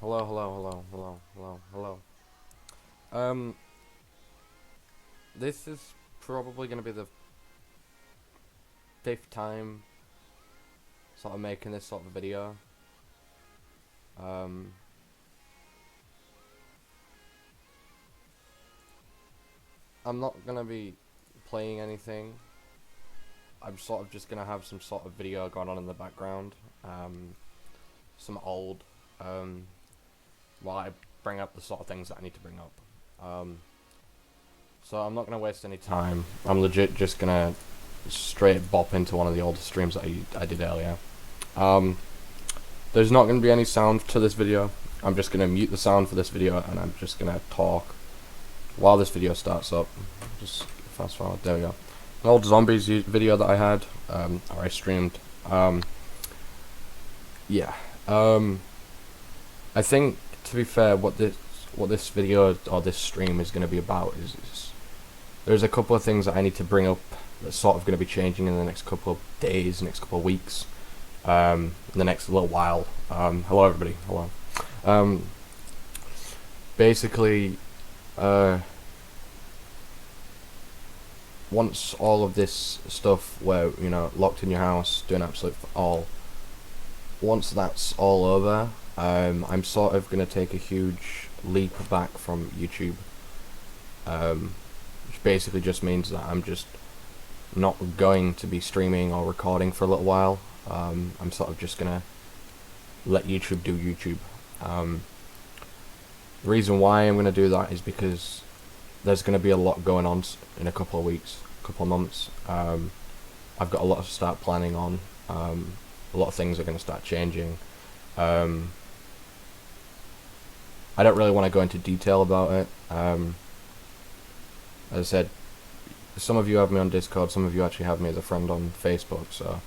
Hello, hello, hello, hello, hello, hello. Um, this is probably gonna be the fifth time sort of making this sort of video. Um, I'm not gonna be playing anything. I'm sort of just gonna have some sort of video going on in the background. Some old, um, while I bring up the sort of things that I need to bring up. So I'm not gonna waste any time. I'm legit just gonna straight bop into one of the older streams that I did earlier. Um, There's not going to be any sound to this video. I'm just going to mute the sound for this video and I'm just going to talk while this video starts up. Just fast forward. There we go. An old zombies video that I had, or I streamed. Yeah. I think, to be fair, what this video or this stream is going to be about is there's a couple of things that I need to bring up that's sort of going to be changing in the next couple of days, next couple of weeks. In the next little while. Hello everybody, hello. Basically, once all of this stuff where, locked in your house, doing absolute all, once that's all over, I'm sort of going to take a huge leap back from YouTube, which basically just means that I'm just not going to be streaming or recording for a little while. I'm sort of just gonna let YouTube do YouTube. The reason why I'm gonna do that is because there's gonna be a lot going on in a couple of weeks, couple of months. I've got a lot to start planning on. A lot of things are gonna start changing. I don't really want to go into detail about it. As I said, some of you have me on Discord, some of you actually have me as a friend on Facebook, so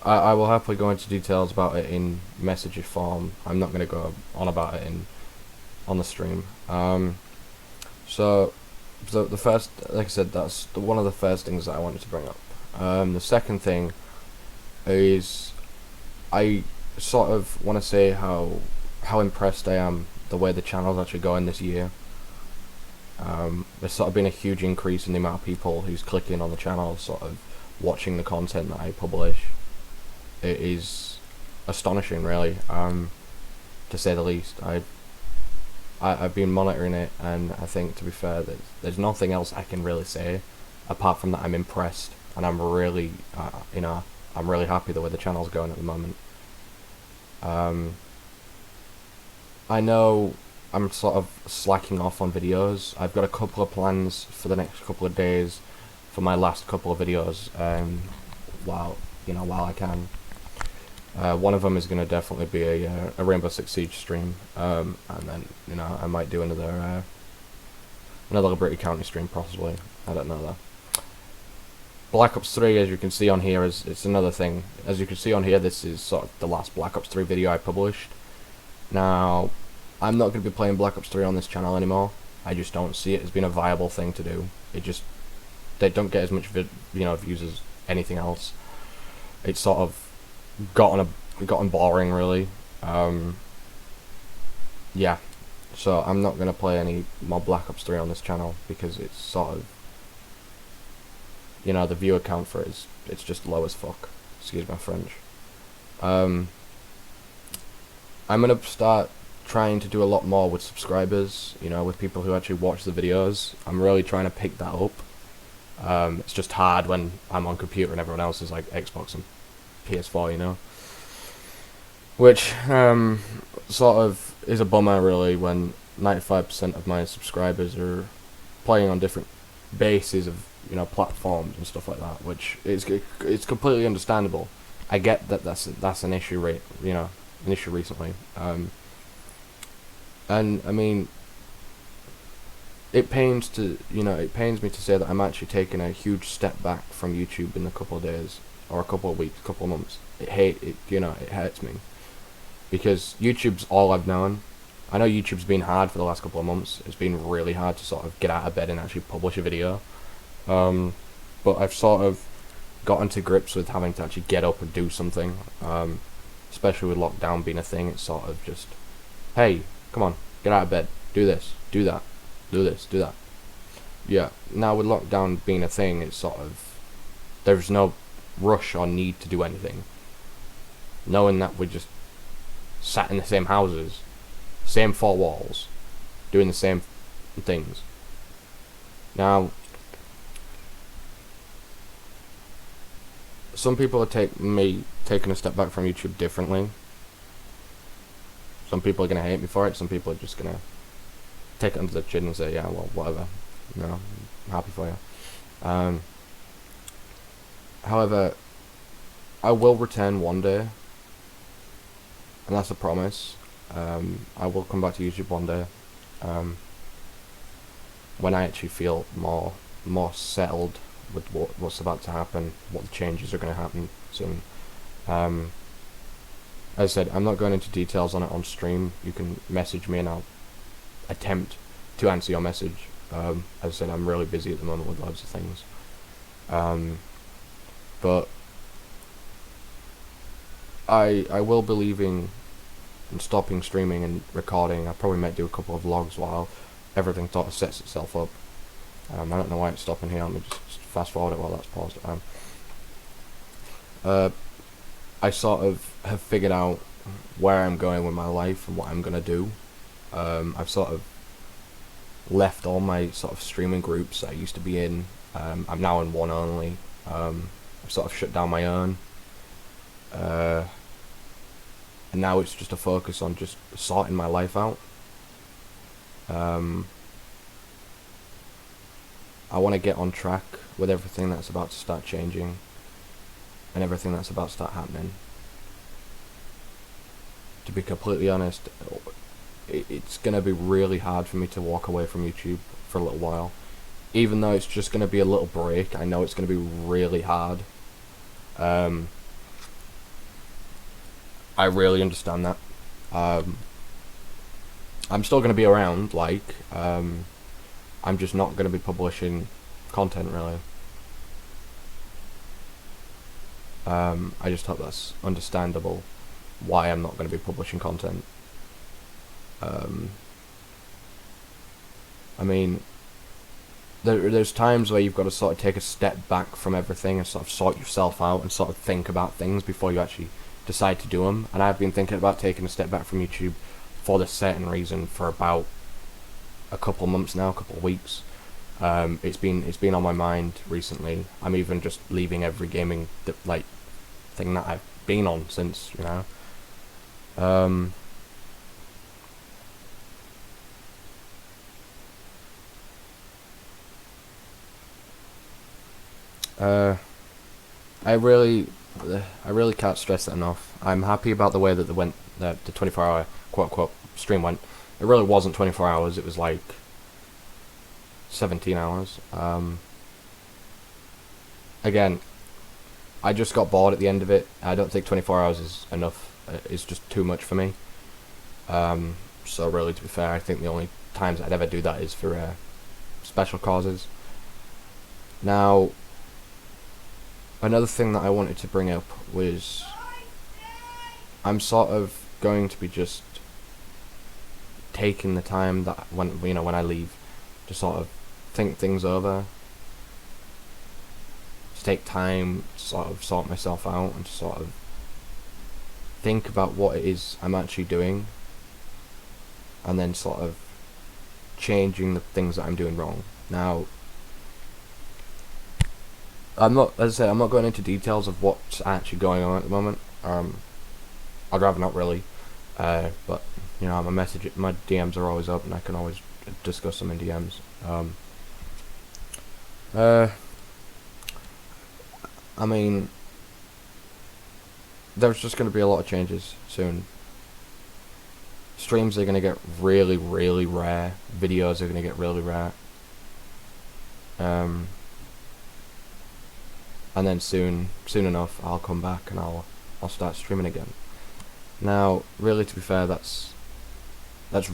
I will happily go into details about it in message form. I'm not going to go on about it on the stream. So the first, like I said, that's one of the first things that I wanted to bring up. The second thing is I sort of want to say how impressed I am the way the channel's actually going this year. There's sort of been a huge increase in the amount of people who's clicking on the channel, sort of watching the content that I publish. It is astonishing, really, to say the least. I've been monitoring it, and I think, to be fair, there's nothing else I can really say apart from that I'm impressed, and I'm really, I'm really happy the way the channel's going at the moment. I know I'm sort of slacking off on videos. I've got a couple of plans for the next couple of days for my last couple of videos, while I can. One of them is going to definitely be a Rainbow Six Siege stream, and then I might do another Liberty County stream possibly. I don't know though. Black Ops 3, as you can see on here, it's another thing. As you can see on here, this is sort of the last Black Ops 3 video I published. Now, I'm not going to be playing Black Ops 3 on this channel anymore. I just don't see it as being a viable thing to do. They don't get as much views as anything else. It's sort of gotten boring, really. Yeah, so I'm not gonna play any more Black Ops 3 on this channel because it's sort of, the viewer count for it it's just low as fuck. Excuse my French. I'm gonna start trying to do a lot more with subscribers, with people who actually watch the videos. I'm really trying to pick that up. It's just hard when I'm on computer and everyone else is like Xbox and PS4, which sort of is a bummer, really, when 95% of my subscribers are playing on different bases of platforms and stuff like that, which it's completely understandable. I get that that's an issue, an issue recently, and I mean, it pains me to say that I'm actually taking a huge step back from YouTube in a couple of days, or a couple of weeks, couple of months. It hurts me, because YouTube's all I've known. I know YouTube's been hard for the last couple of months. It's been really hard to sort of get out of bed and actually publish a video. But I've sort of gotten to grips with having to actually get up and do something. Especially with lockdown being a thing, it's sort of just hey, come on, get out of bed, do this, do that, do this, do that. Yeah, now with lockdown being a thing, it's sort of, there's no rush or need to do anything. Knowing that we're just sat in the same houses, same four walls, doing the same things. Now, some people are taking a step back from YouTube differently. Some people are gonna hate me for it. Some people are just gonna take it under the chin and say, "Yeah, well, whatever. You know, I'm happy for you." However, I will return one day, and that's a promise. I will come back to YouTube one day, when I actually feel more settled with what's about to happen, what the changes are going to happen soon. As I said, I'm not going into details on it on stream. You can message me and I'll attempt to answer your message. As I said, I'm really busy at the moment with loads of things. But I will be leaving and stopping streaming and recording. I probably might do a couple of vlogs while everything sort of sets itself up. I don't know why it's stopping here. Let me just fast forward it while that's paused. I sort of have figured out where I'm going with my life and what I'm gonna do. I've sort of left all my sort of streaming groups I used to be in. I'm now in one only. I've sort of shut down my own. And now it's just a focus on just sorting my life out. I want to get on track with everything that's about to start changing and everything that's about to start happening. To be completely honest, it's going to be really hard for me to walk away from YouTube for a little while. Even though it's just going to be a little break, I know it's going to be really hard. I really understand that. I'm still going to be around, I'm just not going to be publishing content, really. I just hope that's understandable, why I'm not going to be publishing content. I mean, there's times where you've got to sort of take a step back from everything and sort of sort yourself out and sort of think about things before you actually decide to do them. And I've been thinking about taking a step back from YouTube for this certain reason for about a couple months now, a couple of weeks. It's been on my mind recently. I'm even just leaving every gaming thing that I've been on since, you know. I really can't stress that enough. I'm happy about the way that the 24-hour quote-unquote stream went. It really wasn't 24 hours, it was like 17 hours. Again, I just got bored at the end of it. I don't think 24 hours is enough. It's just too much for me. So really, to be fair, I think the only times I'd ever do that is for special causes. Now, another thing that I wanted to bring up was I'm sort of going to be just taking the time that when I leave to sort of think things over, to take time to sort of sort myself out and to sort of think about what it is I'm actually doing, and then sort of changing the things that I'm doing wrong. Now, as I said, I'm not going into details of what's actually going on at the moment. I'd rather not really, but you know, my DMs are always up, and I can always discuss them in DMs. I mean, there's just going to be a lot of changes soon. Streams are going to get really, really rare. Videos are going to get really rare. And then soon enough, I'll come back and I'll start streaming again. Now, really, to be fair, that's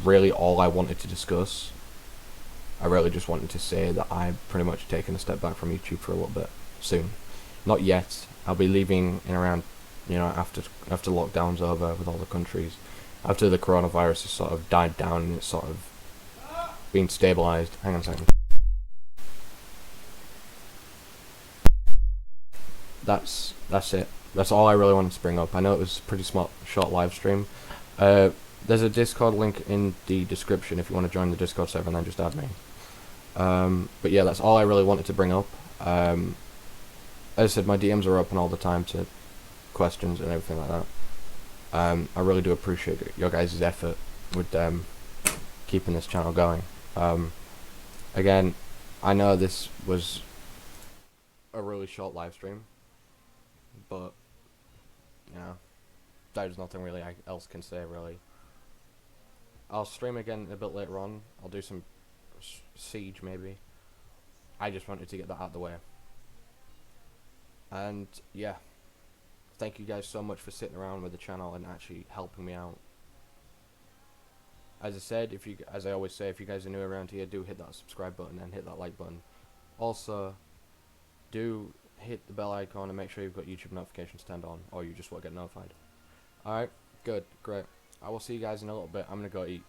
really all I wanted to discuss. I really just wanted to say that I'm pretty much taking a step back from YouTube for a little bit soon. Not yet. I'll be leaving in around, you know, after lockdown's over with all the countries. after the coronavirus has sort of died down and it's sort of been stabilized. Hang on a second. That's it. That's all I really wanted to bring up. I know it was a pretty short live stream. There's a Discord link in the description if you want to join the Discord server, and then just add me. But yeah, that's all I really wanted to bring up. As I said, my DMs are open all the time to questions and everything like that. I really do appreciate your guys' effort with keeping this channel going. Again, I know this was a really short live stream, but yeah, there's nothing really else can say really. I'll stream again a bit later on. I'll do some Siege maybe. I just wanted to get that out of the way. And yeah, thank you guys so much for sitting around with the channel and actually helping me out. As I said, as I always say, if you guys are new around here, do hit that subscribe button and hit that like button. Also, do hit the bell icon and make sure you've got YouTube notifications turned on, or you just won't get notified. Alright, good, great. I will see you guys in a little bit. I'm gonna go eat.